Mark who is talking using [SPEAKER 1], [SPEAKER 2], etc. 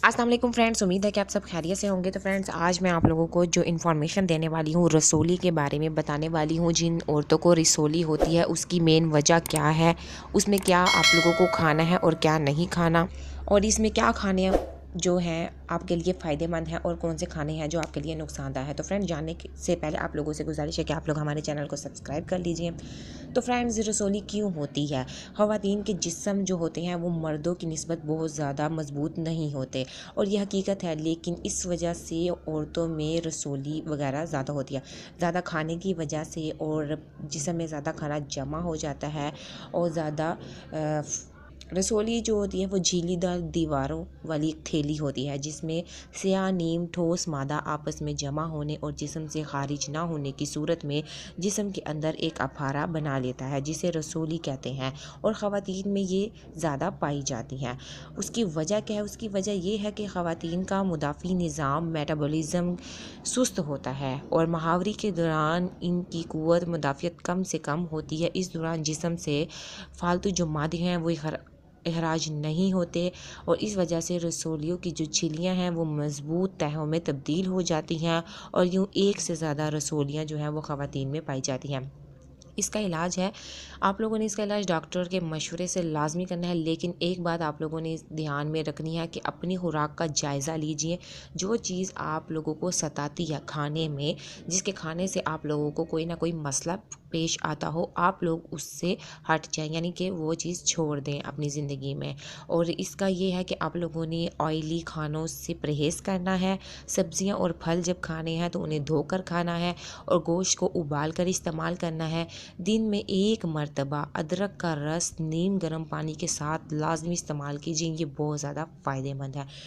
[SPEAKER 1] अस्सलाम वालेकुम फ्रेंड्स, उम्मीद है कि आप सब खैरियत से होंगे। तो फ्रेंड्स, आज मैं आप लोगों को जो इन्फॉर्मेशन देने वाली हूँ रसोली के बारे में बताने वाली हूँ। जिन औरतों को रसोली होती है उसकी मेन वजह क्या है, उसमें क्या आप लोगों को खाना है और क्या नहीं खाना, और इसमें क्या खाने जो हैं आपके लिए फ़ायदेमंद हैं और कौन से खाने हैं जो आपके लिए नुकसानदायक है। तो फ्रेंड्स, जानने से पहले आप लोगों से गुजारिश है कि आप लोग हमारे चैनल को सब्सक्राइब कर लीजिए। तो फ्रेंड्स, रसोली क्यों होती है? ख़वातीन के जिस्म जो होते हैं वो मर्दों की निस्बत बहुत ज़्यादा मजबूत नहीं होते, और ये हकीकत है। लेकिन इस वजह से औरतों में रसोली वगैरह ज़्यादा होती है, ज़्यादा खाने की वजह से, और जिस्म में ज़्यादा खाना जमा हो जाता है। और ज़्यादा रसोली जो होती है वो झीलीदार दीवारों वाली एक थैली होती है जिसमें स्याह नीम ठोस मादा आपस में जमा होने और जिस्म से खारिज ना होने की सूरत में जिस्म के अंदर एक अफारा बना लेता है, जिसे रसोली कहते हैं। और ख़वातीन में ये ज़्यादा पाई जाती हैं। उसकी वजह क्या है? उसकी वजह ये है कि ख़वातीन का मुदाफ़ी निज़ाम मेटाबॉलिज़्म सुस्त होता है और महावरी के दौरान इनकी क़ुव्वत मुदाफ़ियत कम से कम होती है। इस दौरान जिस्म से फालतू जो मादे हैं वो अखराज नहीं होते, और इस वजह से रसोलियों की जो झिल्लियाँ हैं वो मज़बूत तहों में तब्दील हो जाती हैं, और यूँ एक से ज़्यादा रसोलियाँ जो हैं वो ख़वातीन में पाई जाती हैं। इसका इलाज है, आप लोगों ने इसका इलाज डॉक्टर के मशवरे से लाजमी करना है। लेकिन एक बात आप लोगों ने ध्यान में रखनी है कि अपनी खुराक का जायज़ा लीजिए। जो चीज़ आप लोगों को सताती है खाने में, जिसके खाने से आप लोगों को कोई ना कोई मसला पेश आता हो, आप लोग उससे हट जाएं, यानी कि वो चीज़ छोड़ दें अपनी ज़िंदगी में। और इसका ये है कि आप लोगों ने ऑयली खानों से परहेज़ करना है। सब्ज़ियाँ और फल जब खाने हैं तो उन्हें धोकर खाना है, और गोश्त को उबाल कर इस्तेमाल करना है। दिन में एक मरतबा अदरक का रस नीम गर्म पानी के साथ लाजमी इस्तेमाल कीजिए, ये बहुत ज़्यादा फ़ायदेमंद है।